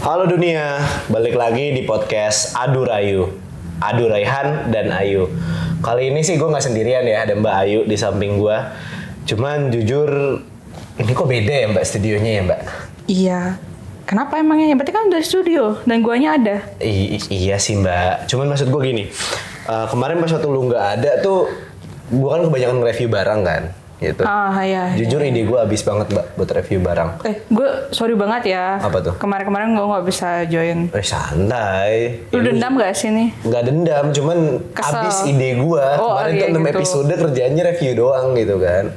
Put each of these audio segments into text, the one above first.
Halo dunia, balik lagi di podcast Adu Rayu, Adu Raihan dan Ayu. Kali ini sih gue nggak sendirian ya, ada Mbak Ayu di samping gue. Cuman jujur, ini kok beda ya Mbak studionya ya Mbak? Iya. Kenapa emangnya? Berarti kan udah studio dan guanya ada. Iya sih Mbak. Cuman maksud gue gini, kemarin pas waktu lu nggak ada tuh, gue kan kebanyakan review barang kan. Gitu. Iya. Jujur ide gue habis banget Mbak buat review barang. Gue sorry banget ya. Apa tuh? Kemarin-kemarin gue nggak bisa join. Santai. Lu dendam gak sih nih? Nggak dendam, cuman Kesel. habis ide gue. Kemarin tuh 6 gitu. episode kerjaannya review doang gitu kan.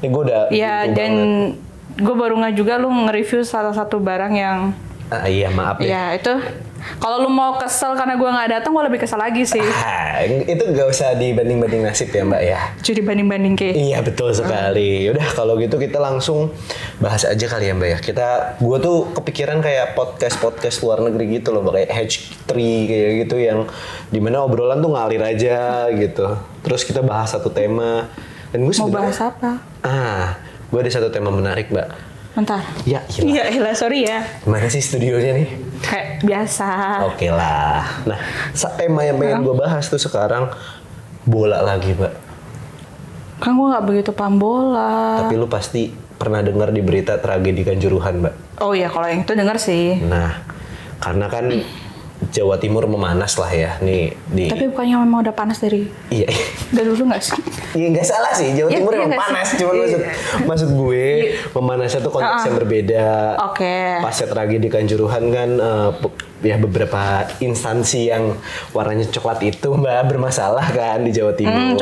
Ini gue udah Iya, buntu dan banget. gue baru nggak juga lu nge-review salah satu barang yang Iya maaf ya. ya itu. Kalau lu mau kesel karena gue nggak datang, gue lebih kesel lagi sih. Itu gak usah dibanding-banding nasib ya Mbak ya. Jadi banding-banding kayak. Iya betul sekali. Udah kalau gitu kita langsung bahas aja kali ya Mbak ya. Gue tuh kepikiran kayak podcast luar negeri gitu loh, kayak H3 kayak gitu yang dimana obrolan tuh ngalir aja gitu. Terus kita bahas satu tema. Dan gue Mau bahas apa? Gue ada satu tema menarik Mbak. Bentar. Ya Iya, sorry ya. Gimana sih studionya nih? Kayak biasa. Oke lah. Nah, tema yang pengen gue bahas tuh sekarang bola lagi Mbak. Kan gue nggak begitu paham bola. Tapi lu pasti pernah dengar di berita tragedi Kanjuruhan Mbak. Oh iya, kalau yang itu denger sih. Nah, karena kan Jawa Timur memanas lah ya nih di. Tapi bukannya memang udah panas dari Iya. dulu nggak sih? Iya nggak salah sih, Jawa Iya, Timur iya emang nggak panas, sih? cuman Iya. maksud gue memanasnya tuh konteks yang berbeda. Oke. Pasca tragedi Kanjuruhan kan ya beberapa instansi yang warnanya coklat itu Mbak bermasalah kan di Jawa Timur.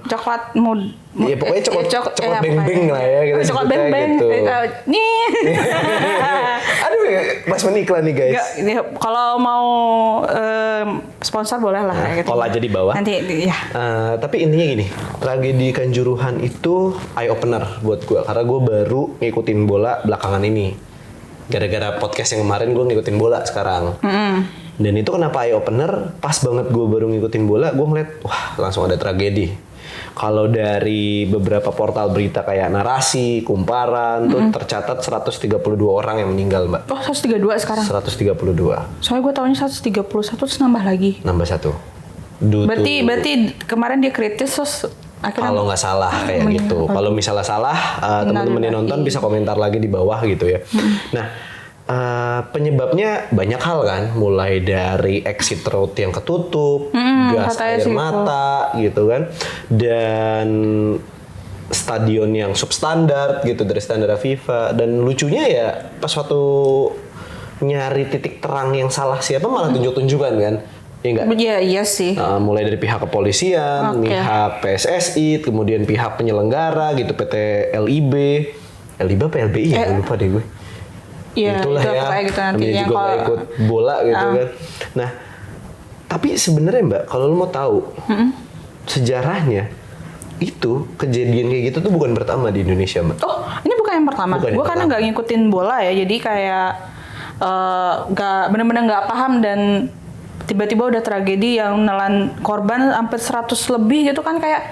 Coklat mood. Iya pokoknya coklat beng-beng lah ya kita coklat sebutnya beng-beng. gitu. Nih. Aduh, pas meniklan nih guys. Nggak, ini kalau mau sponsor boleh lah. Nah, gitu. call aja di bawah. Nanti ya. Tapi intinya gini, tragedi Kanjuruhan itu eye opener buat gue karena gue baru ngikutin bola belakangan ini. Gara-gara podcast yang kemarin gue ngikutin bola sekarang. Dan itu kenapa eye opener? Pas banget gue baru ngikutin bola, gue ngeliat wah langsung ada tragedi. Kalau dari beberapa portal berita kayak Narasi, Kumparan tuh tercatat 132 orang yang meninggal Mbak. Oh 132 sekarang. 132. Soalnya gue tahunya 131 terus nambah lagi. Nambah satu. Berarti kemarin dia kritis terus akhirnya. Kalau nggak salah kayak gitu. Kalau misalnya salah, teman-teman yang nonton bisa komentar lagi di bawah gitu ya. Nah, penyebabnya banyak hal kan, mulai dari exit road yang ketutup, gas air mata gitu kan, dan stadion yang substandar gitu dari standar FIFA. Dan lucunya ya pas waktu nyari titik terang yang salah siapa malah tunjuk-tunjukkan kan. Iya nggak? Iya sih. Mulai dari pihak kepolisian, pihak PSSI, kemudian pihak penyelenggara gitu PT LIB apa LBI ya? Lupa deh gue. Iya, Itulah itu ya. kayak gitu nanti. Namanya Yang juga nggak ikut bola gitu kan. Nah, tapi sebenarnya Mbak, kalau lo mau tahu sejarahnya itu kejadian kayak gitu tuh bukan pertama di Indonesia Mbak. Oh, ini bukan yang pertama. Bukan yang Gue karena nggak ngikutin bola ya, jadi kayak nggak benar-benar nggak paham dan tiba-tiba udah tragedi yang menelan korban sampai 100 lebih gitu kan kayak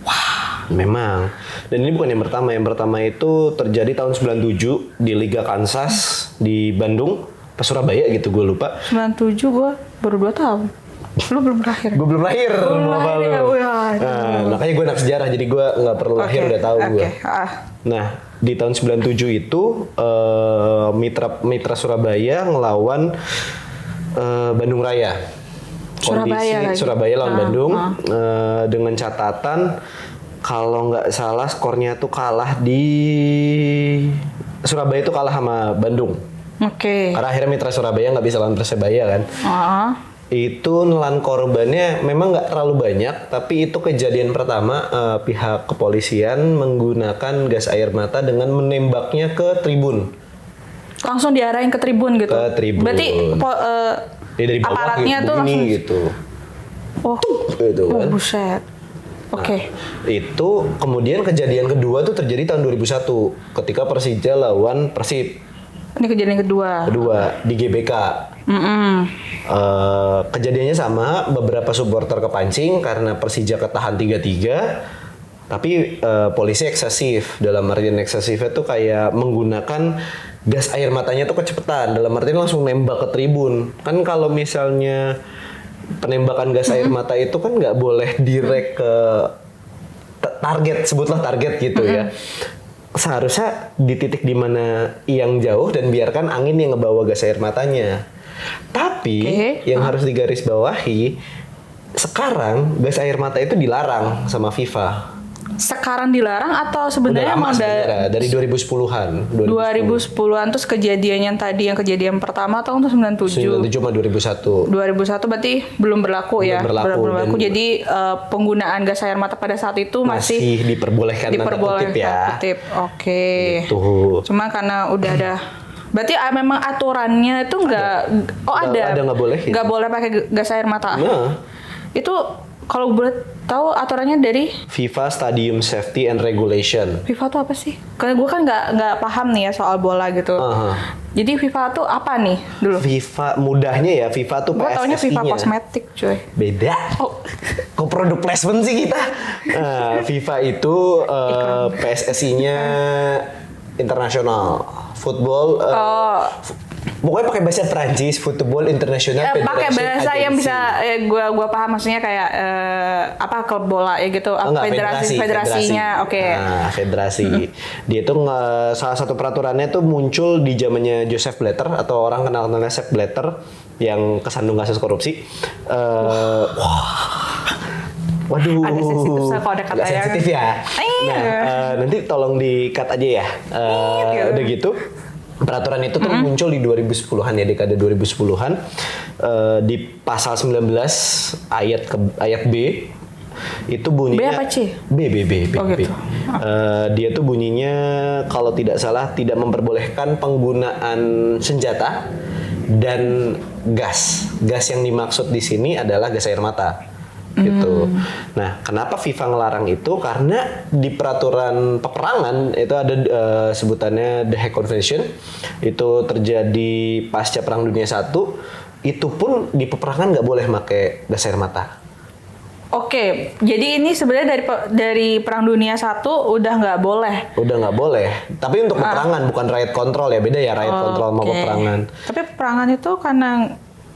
wah. Memang. Dan ini bukan yang pertama. Yang pertama itu terjadi tahun 97 di Liga Kansas di Bandung, pas Surabaya gitu gue lupa. 97 gue baru 2 tahun. Lu belum lahir. Gue belum lahir. Makanya gue anak sejarah jadi gue nggak perlu lahir udah tahu gue. Nah, di tahun 97 itu Mitra Surabaya ngelawan Bandung Raya. Surabaya lawan Bandung dengan catatan kalau nggak salah skornya tuh kalah di Surabaya itu kalah sama Bandung. Karena akhirnya Mitra Surabaya nggak bisa lawan Persebaya kan. Itu nelan korbannya memang nggak terlalu banyak, tapi itu kejadian pertama pihak kepolisian menggunakan gas air mata dengan menembaknya ke tribun. Langsung diarahin ke tribun gitu. Ke tribun. Berarti dari bawah aparatnya tuh langsung gitu. Gitu kan. Buset. Oke. Itu kemudian kejadian kedua tuh terjadi tahun 2001 ketika Persija lawan Persib. Ini kejadian kedua. Di GBK. Kejadiannya sama, beberapa supporter kepancing karena Persija ketahan 3-3. Tapi polisi eksesif, dalam artian eksesifnya tuh kayak menggunakan gas air matanya tuh kecepatan, dalam artian langsung nembak ke tribun. Kan kalau misalnya penembakan gas air mata itu kan nggak boleh direct ke target, sebutlah target gitu ya. Seharusnya di titik dimana yang jauh dan biarkan angin yang ngebawa gas air matanya. Tapi yang harus digarisbawahi, sekarang gas air mata itu dilarang sama FIFA. Sekarang dilarang atau sebenarnya Udah lama emang dari 2010-an. 2010-an terus kejadian yang kejadian pertama tahun 97. 97 sama 2001. 2001 berarti belum berlaku ya. Belum berlaku. Jadi penggunaan gas air mata pada saat itu masih diperbolehkan tanda kutip ya. Oke. Gitu. Cuma karena udah ada, berarti memang aturannya itu nggak ada nggak boleh gitu. Nggak boleh pakai gas air mata. Nah. Itu kalau boleh tahu aturannya dari FIFA Stadium Safety and Regulation. FIFA tuh apa sih? Karena gue kan nggak paham nih ya soal bola gitu. Jadi FIFA tuh apa nih dulu? FIFA mudahnya ya, FIFA tuh PSSI-nya. Gue taunya FIFA kosmetik cuy. Beda. Kok produk placement sih kita? FIFA itu PSSI-nya internasional. Football. Pokoknya pakai bahasa Prancis, Football International Federation. Pakai bahasa Agency. yang bisa gua paham, maksudnya kayak apa klub bola ya gitu. Federasinya, oke. Nah, federasi. Dia tuh salah satu peraturannya tuh muncul di zamannya Joseph Blatter atau orang kenal-kenalnya Sepp Blatter yang kesandung kasus korupsi. Waduh, agak sensitif kalau ada kata yang sensitif ya. Nah, nanti tolong di-cut aja ya. Udah gitu. Peraturan itu tuh muncul di 2010-an ya, dekade 2010-an. Di pasal 19 ayat B itu bunyinya B apa C? B. Oh, gitu. Dia tuh bunyinya kalau tidak salah tidak memperbolehkan penggunaan senjata dan gas. Gas yang dimaksud di sini adalah gas air mata. Gitu. Nah, kenapa FIFA ngelarang itu? Karena di peraturan peperangan itu ada sebutannya The Hague Convention. Itu terjadi pasca Perang Dunia I. Itu pun di peperangan nggak boleh pakai gas air mata. Oke, jadi ini sebenarnya dari Perang Dunia I udah nggak boleh. Udah nggak boleh. Tapi untuk peperangan bukan riot control ya, beda ya riot control sama peperangan. Tapi peperangan itu karena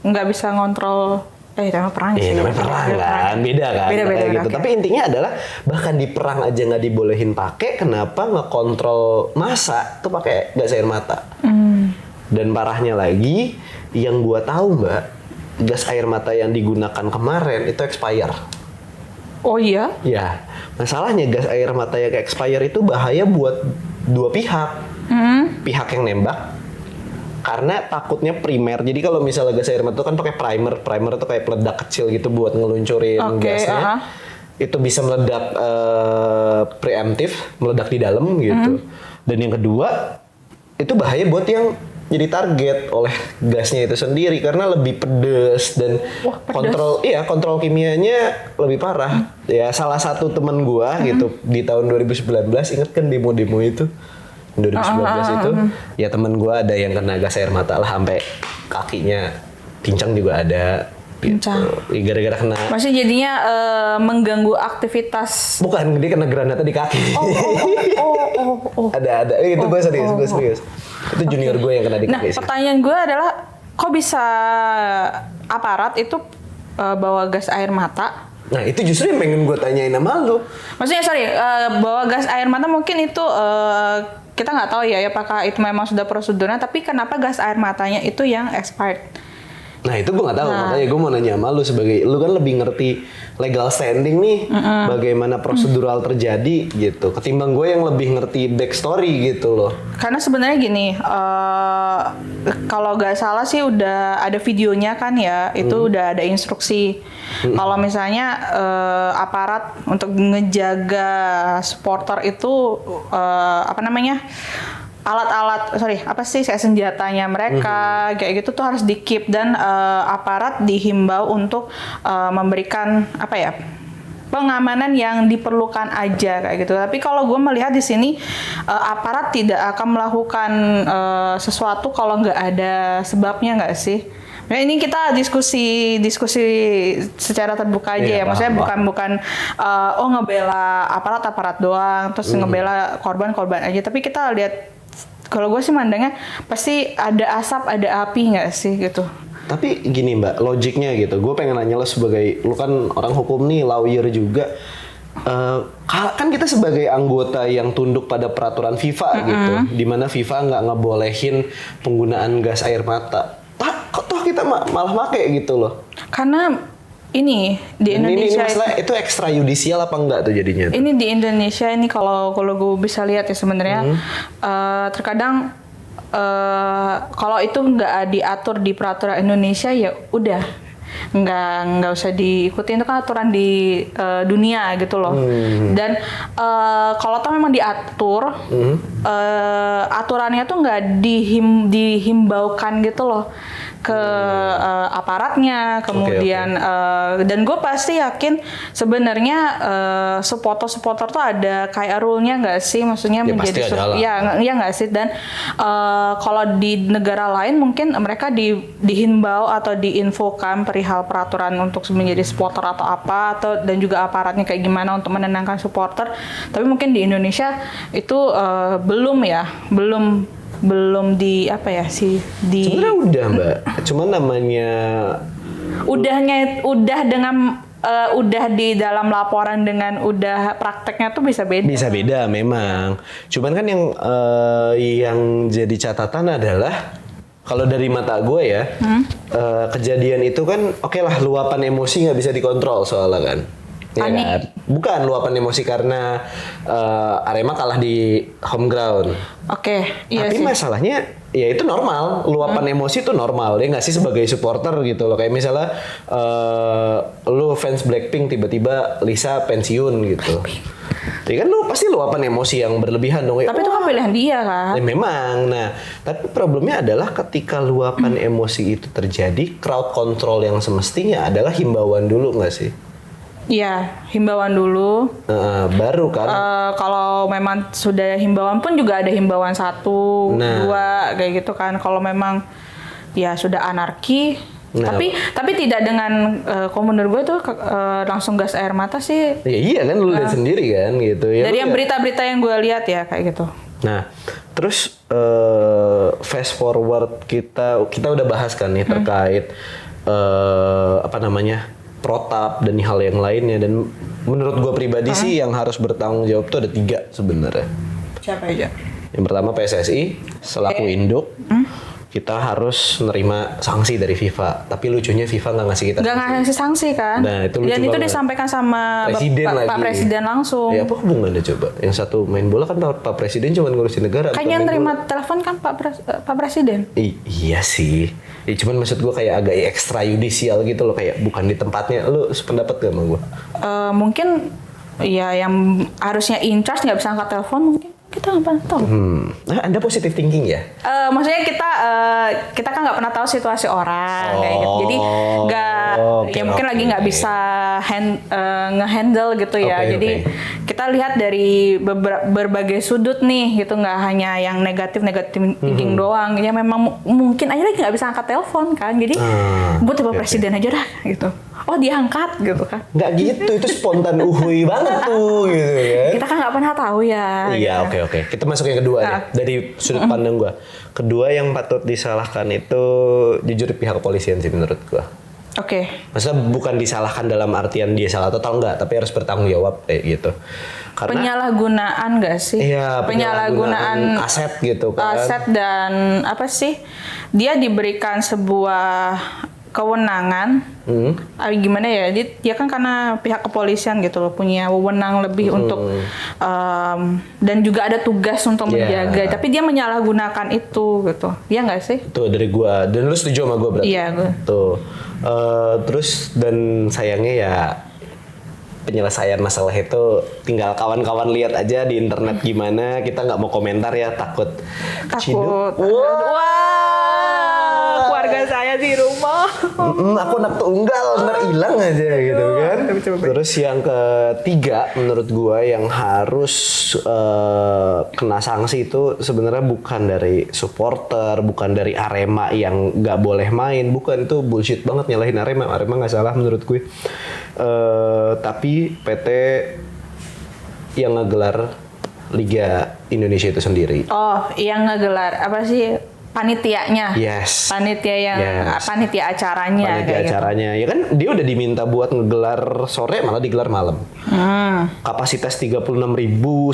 nggak bisa ngontrol. Namanya perang sih. Namanya perang kan, beda kan. Beda gitu. okay. Tapi intinya adalah bahkan di perang aja nggak dibolehin pakai, kenapa ngekontrol massa tuh pakai gas air mata? Dan parahnya lagi, yang gua tahu Mbak, gas air mata yang digunakan kemarin itu expire. Oh iya? Ya, masalahnya gas air mata yang expire itu bahaya buat dua pihak. Pihak yang nembak, karena takutnya primer. Jadi kalau misalnya gas air mata itu kan pakai primer. Primer itu kayak peledak kecil gitu buat ngeluncurin gasnya. Itu bisa meledak preemptif, meledak di dalam gitu. Dan yang kedua, itu bahaya buat yang jadi target oleh gasnya itu sendiri karena lebih pedes dan kontrol kimianya lebih parah. Ya salah satu teman gua gitu di tahun 2019, inget kan demo-demo itu? 2019 itu ya temen gue ada yang kena gas air mata lah sampai kakinya pincang juga ada pincang gitu. Gara-gara kena maksudnya jadinya mengganggu aktivitas. Bukan, dia kena granatnya di kaki. ada itu gue serius itu junior gue yang kena di kaki. Nah pertanyaan gue adalah kok bisa aparat itu bawa gas air mata? Nah itu justru yang pengen gue tanyain sama lu. Maksudnya bawa gas air mata mungkin itu kita nggak tahu ya apakah itu memang sudah prosedurnya, tapi kenapa gas air matanya itu yang expired? Nah itu gue nggak tahu, makanya gue mau nanya sama lu sebagai lu kan lebih ngerti legal standing nih, bagaimana prosedural terjadi gitu. Ketimbang gue yang lebih ngerti backstory gitu loh. Karena sebenarnya gini, kalau nggak salah sih udah ada videonya kan ya, itu udah ada instruksi. Kalau misalnya aparat untuk ngejaga supporter itu kayak senjatanya mereka kayak gitu tuh harus di-keep, dan aparat dihimbau untuk memberikan pengamanan yang diperlukan aja kayak gitu. Tapi kalau gue melihat di sini aparat tidak akan melakukan sesuatu kalau nggak ada sebabnya, nggak sih? Nah, ini kita diskusi secara terbuka aja ya. Maksudnya bukan ngebela aparat doang, terus ngebela korban aja. Tapi kita lihat Kalau gue sih mandangnya pasti ada asap, ada api nggak sih gitu. Tapi gini Mbak, logiknya gitu. Gue pengen nanya lo sebagai, lo kan orang hukum nih, lawyer juga. Kan kita sebagai anggota yang tunduk pada peraturan FIFA gitu, dimana FIFA nggak ngebolehin penggunaan gas air mata. Toh kita malah make gitu loh. Karena ini di Ini Indonesia masalah itu ekstrayudisial apa enggak tuh jadinya? ini di Indonesia ini kalau gue bisa lihat ya sebenarnya terkadang kalau itu nggak diatur di peraturan Indonesia ya udah nggak usah diikuti, itu kan aturan di dunia gitu loh. Dan kalau toh memang diatur aturannya tuh nggak dihimbaukan gitu loh ke aparatnya, kemudian dan gue pasti yakin sebenarnya supporter tuh ada kayak rule-nya nggak sih, maksudnya Ya, menjadi pasti ada lah. ya nggak sih. Dan kalau di negara lain mungkin mereka dihimbau atau diinfokan perihal peraturan untuk menjadi supporter atau apa, atau dan juga aparatnya kayak gimana untuk menenangkan supporter. Tapi mungkin di Indonesia itu belum di apa ya sih di Sebenarnya udah Mbak, cuman namanya udah dengan udah di dalam laporan dengan udah prakteknya tuh bisa beda. bisa beda memang. Cuman kan yang jadi catatan adalah kalau dari mata gue ya, kejadian itu kan oke lah, luapan emosi nggak bisa dikontrol soalnya kan. Ya Panik. kan? Bukan luapan emosi karena Arema kalah di home ground. Oke, iya Tapi sih. masalahnya ya itu normal, luapan emosi itu normal ya nggak sih sebagai supporter gitu loh. Kayak misalnya lu fans Blackpink tiba-tiba Lisa pensiun gitu. Ya kan lu pasti luapan emosi yang berlebihan dong. Tapi itu kan pilihan dia kan. Ya memang. Nah, tapi problemnya adalah ketika luapan emosi itu terjadi, crowd control yang semestinya adalah himbauan dulu nggak sih? Iya, himbauan dulu. Baru kan. Kalau memang sudah himbauan pun juga ada himbauan 1, Nah. 2 kayak gitu kan. Kalau memang ya sudah anarki, Nah. tapi tidak dengan kalau menurut gue tuh langsung gas air mata sih. Ya iya kan lu lihat sendiri kan gitu ya. Dari Lu yang ya- berita-berita yang gue lihat ya kayak gitu. Nah, terus fast forward kita udah bahas kan nih terkait apa namanya protap dan hal yang lainnya, dan menurut gue pribadi sih yang harus bertanggung jawab tuh ada 3 sebenarnya. Siapa aja? Yang pertama PSSI selaku induk, kita harus menerima sanksi dari FIFA. Tapi lucunya FIFA nggak ngasih kita. Nggak ngasih sanksi kan? Nah, itu lucu Dan itu banget. disampaikan sama Presiden Pak lagi. Presiden langsung. Ya apa hubungannya coba? Yang satu main bola kan Pak Presiden cuma ngurusin negara. Kan bukan yang main terima bola. telepon kan Pak Presiden. Iya sih. Ya, cuman maksud gue kayak agak ekstrayudisial gitu loh, kayak bukan di tempatnya. Lu sependapat gak sama gue? Mungkin ya yang harusnya in charge nggak bisa angkat telepon, mungkin kita nggak pernah tahu. Nah, Anda positive thinking ya? Maksudnya kita kan nggak pernah tahu situasi orang kayak gitu, jadi nggak oke, ya mungkin oke, lagi nggak oke. bisa ngehandle gitu ya. Oke, Jadi oke. kita lihat dari berbagai sudut nih gitu, nggak hanya yang negatif thinking doang. Ya memang mungkin aja lagi nggak bisa angkat telepon kan, jadi buat Pak Presiden aja dah gitu. Oh dia angkat gitu kan. Nggak gitu, itu spontan uhuy banget tuh gitu kan. Kita kan nggak pernah tahu ya. Iya, gitu. oke. Kita masuk yang kedua nih, dari sudut pandang gue. Kedua yang patut disalahkan itu jujur pihak kepolisian sih menurut gue. Oke. Maksudnya bukan disalahkan dalam artian dia salah total enggak, tapi harus bertanggung jawab kayak gitu. Karena Penyalahgunaan nggak sih? iya, penyalahgunaan aset gitu kan. Aset dan apa sih? Dia diberikan sebuah kewenangan. Gimana ya? Dia kan karena pihak kepolisian gitu loh, punya wewenang lebih untuk dan juga ada tugas untuk Iya. menjaga. Tapi dia menyalahgunakan itu gitu. Iya nggak sih? Tuh dari gua, dan lu setuju sama gua berarti? Iya, gue. Tuh. Terus dan sayangnya ya penyelesaian masalah itu tinggal kawan-kawan lihat aja di internet gimana. Kita nggak mau komentar ya, takut keciduk. Takut. Wah, keluarga saya di rumah. Aku anak tunggal, ntar hilang aja gitu kan. Terus yang ketiga menurut gua yang harus kena sanksi itu sebenarnya bukan dari supporter, bukan dari Arema yang nggak boleh main, bukan, itu bullshit banget nyalahin Arema. Arema nggak salah menurut gue. Tapi PT yang ngegelar Liga Indonesia itu sendiri. Oh, yang ngegelar apa sih panitianya? Yes. Panitia acaranya. Panitia kayak acaranya. Ya kan dia udah diminta buat ngegelar sore malah digelar malam. Kapasitas 36.000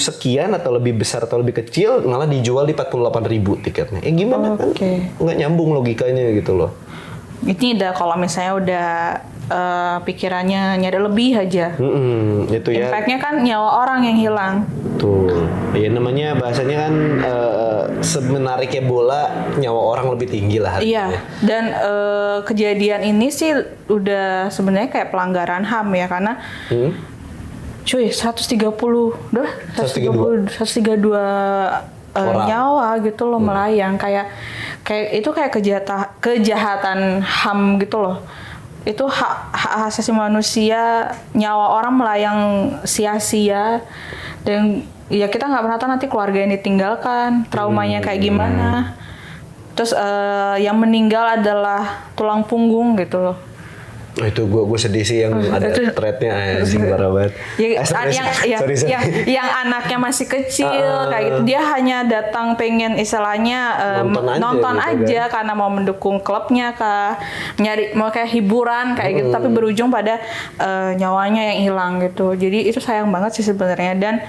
sekian atau lebih besar atau lebih kecil malah dijual di 48.000 tiketnya. Gimana kan? Nggak nyambung logikanya gitu loh. Ini udah kalau misalnya udah pikirannya nyari lebih aja. Itu ya. Impact-nya kan nyawa orang yang hilang. Tuh, ya namanya bahasanya kan semenariknya bola nyawa orang lebih tinggi lah. Iya, dan kejadian ini sih udah sebenarnya kayak pelanggaran HAM ya karena cuy 132 nyawa gitu loh melayang kayak itu kayak kejahatan HAM gitu loh. Itu hak asasi manusia, nyawa orang melayang sia-sia, dan ya kita nggak pernah tahu nanti keluarga yang ditinggalkan traumanya kayak gimana. Terus yang meninggal adalah tulang punggung gitu loh. Oh, itu gue sedih sih yang ada thread-nya anjing parah banget. Yang anaknya masih kecil kayak gitu, dia hanya datang pengen istilahnya nonton aja karena mau mendukung klubnya kah, mau kayak hiburan kayak gitu, tapi berujung pada nyawanya yang hilang gitu. Jadi itu sayang banget sih sebenarnya. Dan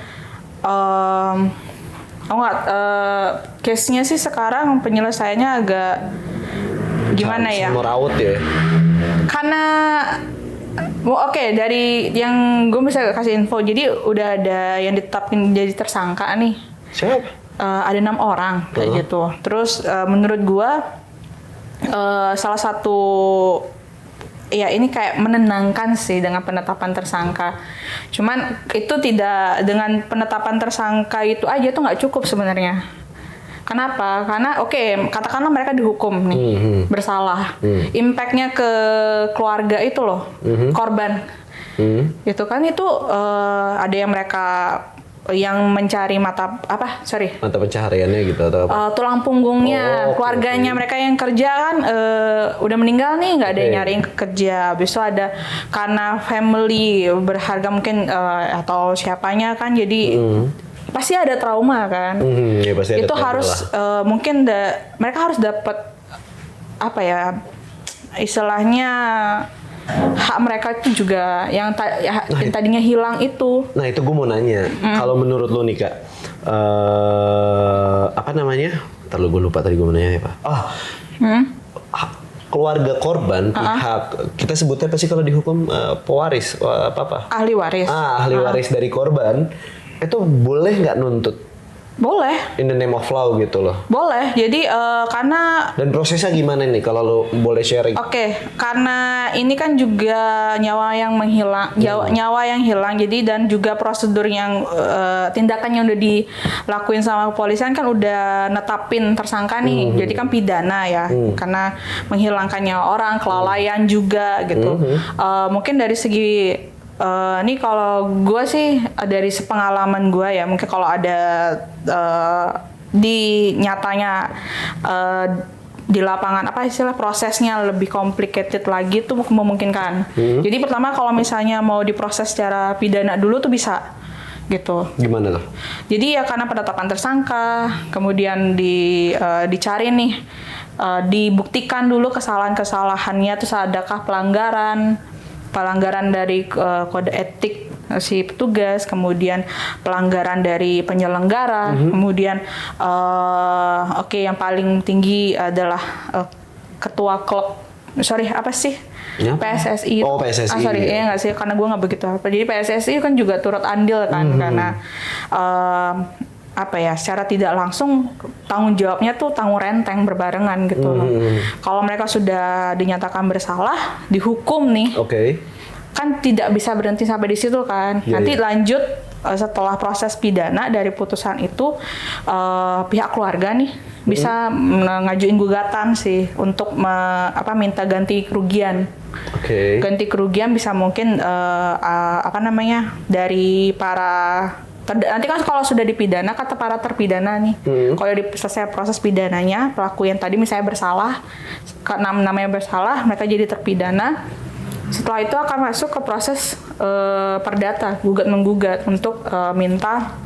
case-nya sih sekarang penyelesaiannya agak gimana ya? Merawat ya. Karena dari yang gue bisa kasih info, jadi udah ada yang ditetapin jadi tersangka nih. Siapa? Ada 6 orang kayak gitu. Terus menurut gue salah satu ya ini kayak menenangkan sih dengan penetapan tersangka. Cuman itu tidak, dengan penetapan tersangka itu aja tuh nggak cukup sebenarnya. Kenapa? Karena katakanlah mereka dihukum nih bersalah. Impact-nya ke keluarga itu loh, korban. Itu kan ada yang mereka yang mencari mata pencahariannya gitu atau apa? Tulang punggungnya, keluarganya mereka yang kerja kan udah meninggal nih, nggak ada yang nyariin kerja. Habis itu ada karena family berharga mungkin atau siapanya kan, jadi pasti ada trauma kan. Ya pasti ada. Itu harus mungkin mereka harus dapat apa ya istilahnya, hak mereka itu juga yang tadinya hilang itu. Nah itu gue mau nanya, kalau menurut lo nih Kak, apa namanya? Ntar gue lupa tadi gue mau nanya apa. Keluarga korban, pihak kita sebutnya apa sih kalau dihukum, pewaris, apa? Ahli waris. Ahli waris dari korban. Itu boleh nggak nuntut? Boleh. In the name of law gitu loh. Boleh. Jadi karena. Dan prosesnya gimana nih kalau lo boleh sharing? Karena ini kan juga nyawa yang menghilang, nyawa yang hilang. Jadi dan juga prosedur yang tindakan yang udah dilakuin sama kepolisian kan udah netapin tersangka nih. Jadi kan pidana ya, karena menghilangkan nyawa orang, kelalaian juga gitu. Mungkin dari segi ini kalau gue sih dari sepengalaman gue ya, mungkin kalau ada di nyatanya di lapangan apa istilah prosesnya lebih complicated lagi tuh memungkinkan. Jadi pertama kalau misalnya mau diproses secara pidana dulu tuh bisa gitu. Gimana tuh? Jadi ya karena penetapan tersangka, kemudian dicari nih, dibuktikan dulu kesalahan-kesalahannya, terus adakah pelanggaran dari kode etik si petugas, kemudian pelanggaran dari penyelenggara, kemudian yang paling tinggi adalah ketua klub, PSSI. Oh, PSSI. Nggak sih, karena gue nggak begitu apa. Jadi PSSI kan juga turut andil kan, karena secara tidak langsung tanggung jawabnya tuh tanggung renteng berbarengan gitu loh. Kalau mereka sudah dinyatakan bersalah, dihukum nih, kan tidak bisa berhenti sampai di situ kan. Nanti lanjut setelah proses pidana dari putusan itu, pihak keluarga nih bisa ngajuin gugatan sih untuk minta ganti kerugian. Ganti kerugian bisa mungkin dari para nanti kan kalau sudah dipidana kata para terpidana nih, kalau selesai proses pidananya, pelaku yang tadi misalnya bersalah, namanya bersalah, mereka jadi terpidana. Setelah itu akan masuk ke proses perdata, gugat menggugat untuk minta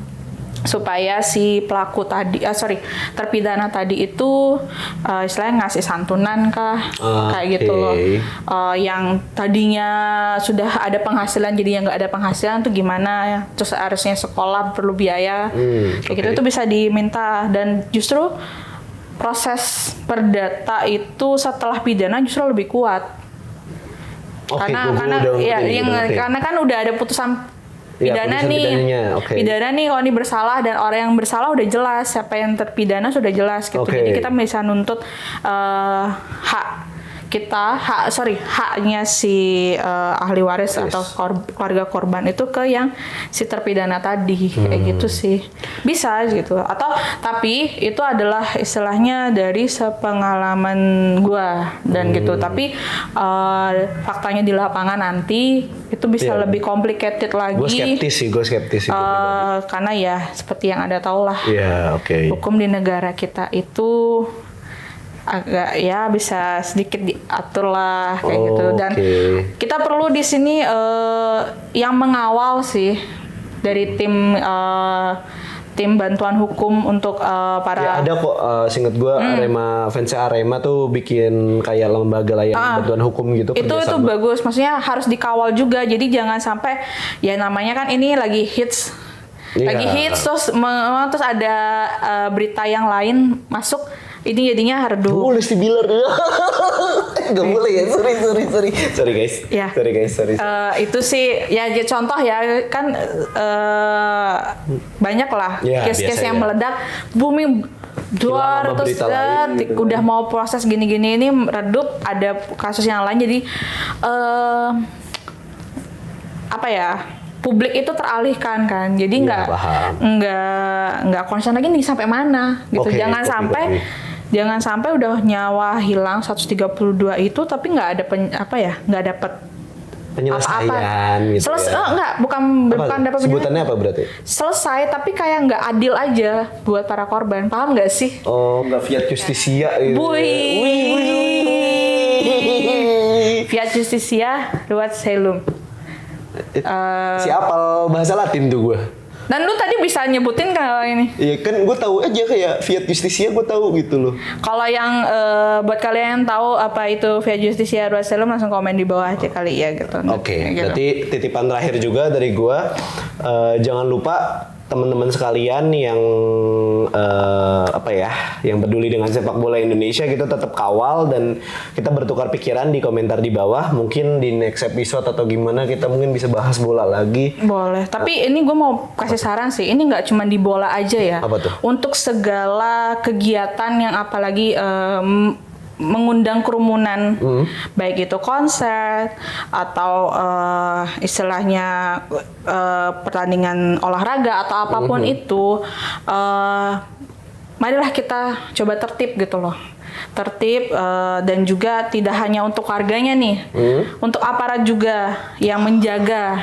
supaya si pelaku tadi, terpidana tadi itu istilahnya ngasih santunan kah, kayak gitu loh. Yang tadinya sudah ada penghasilan jadi yang nggak ada penghasilan tuh gimana ya? Terus harusnya sekolah perlu biaya, kayak gitu itu bisa diminta. Dan justru proses perdata itu setelah pidana justru lebih kuat. Karena kan udah ada putusan pidana pidana nih kalau ini bersalah, dan orang yang bersalah udah jelas, siapa yang terpidana sudah jelas gitu. Jadi kita bisa nuntut haknya si ahli waris atau keluarga korban itu ke yang si terpidana tadi, kayak gitu sih bisa gitu. Atau tapi itu adalah istilahnya dari sepengalaman gua dan gitu. Tapi faktanya di lapangan nanti itu bisa lebih complicated lagi. Gue skeptis sih. Karena ya seperti yang Anda tahu lah, hukum di negara kita itu agak ya bisa sedikit diatur lah kayak gitu. Dan kita perlu di sini yang mengawal sih dari tim bantuan hukum untuk para. Ya ada kok, seinget gue fans Arema tuh bikin kayak lembaga layanan bantuan hukum gitu. Itu bagus, maksudnya harus dikawal juga. Jadi jangan sampai ya namanya kan ini lagi hits. Terus ada berita yang lain masuk, ini jadinya redup. Gak boleh sih Bilar. Gak boleh ya, sorry guys. Ya. Sorry. Itu sih ya contoh ya kan, banyak lah case-case yang meledak, booming, terus udah mau proses gini-gini ini redup, ada kasus yang lain. Jadi publik itu teralihkan kan, jadi nggak concern lagi nih sampai mana gitu. Jangan sampai udah nyawa hilang 132 itu tapi nggak ada nggak dapat penyelesaian gitu. Bukan dapat sebutannya apa berarti? Selesai tapi kayak nggak adil aja buat para korban, paham nggak sih? Nggak fiat justisia gitu. Fiat justisia ruat celum. Si apal bahasa Latin tuh gue. Dan lu tadi bisa nyebutin kalau ini? Iya kan, gue tahu aja kayak fiat justisia, gue tahu gitu loh. Kalau yang buat kalian yang tahu apa itu fiat justisia ruat celum, langsung komen di bawah aja kali ya gitu. Oke. Berarti titipan terakhir juga dari gue, jangan lupa teman-teman sekalian yang yang peduli dengan sepak bola Indonesia, kita tetap kawal dan kita bertukar pikiran di komentar di bawah. Mungkin di next episode atau gimana kita mungkin bisa bahas bola lagi. Boleh. Tapi ini gue mau kasih saran sih. Ini nggak cuma di bola aja ya. Apa tuh? Untuk segala kegiatan yang apalagi mengundang kerumunan, baik itu konser atau istilahnya pertandingan olahraga atau apapun itu, marilah kita coba tertib gitu loh. Tertib dan juga tidak hanya untuk warganya nih, untuk aparat juga yang menjaga.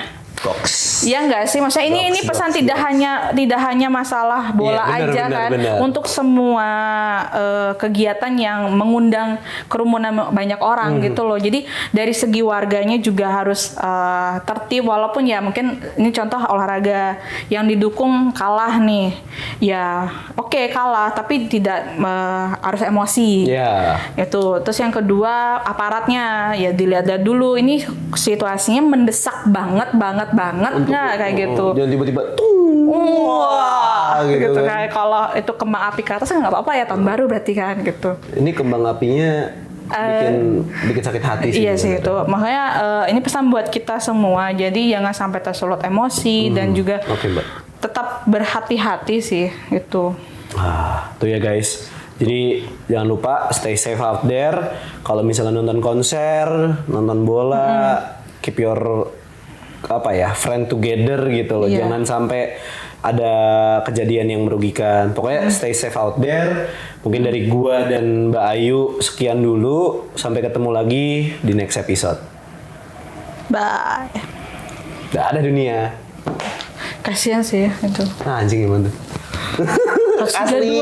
Iya nggak sih, maksudnya ini pesan tidak hanya masalah bola benar. Untuk semua kegiatan yang mengundang kerumunan banyak orang gitu loh. Jadi dari segi warganya juga harus tertib, walaupun ya mungkin ini contoh olahraga yang didukung kalah nih, ya oke, kalah tapi tidak harus emosi. Itu. Terus yang kedua, aparatnya ya dilihat dulu, ini situasinya mendesak banget nggak kayak gitu. Jangan tiba-tiba gitu kayak kalau itu kembang api ke atas nggak apa-apa ya, tahun baru berarti kan gitu. Ini kembang apinya bikin sakit hati sih. Iya sih itu. Makanya ini pesan buat kita semua. Jadi jangan sampai tersulut emosi dan juga tetap berhati-hati sih itu. Tuh ya guys. Jadi jangan lupa stay safe out there. Kalau misalnya nonton konser, nonton bola, keep your friend together gitu loh. Jangan sampai ada kejadian yang merugikan. Pokoknya stay safe out there. Mungkin dari gua dan Mbak Ayu sekian dulu. Sampai ketemu lagi di next episode. Bye. Dah ada dunia. Kasian sih itu. Anjing gimana tuh? Asli.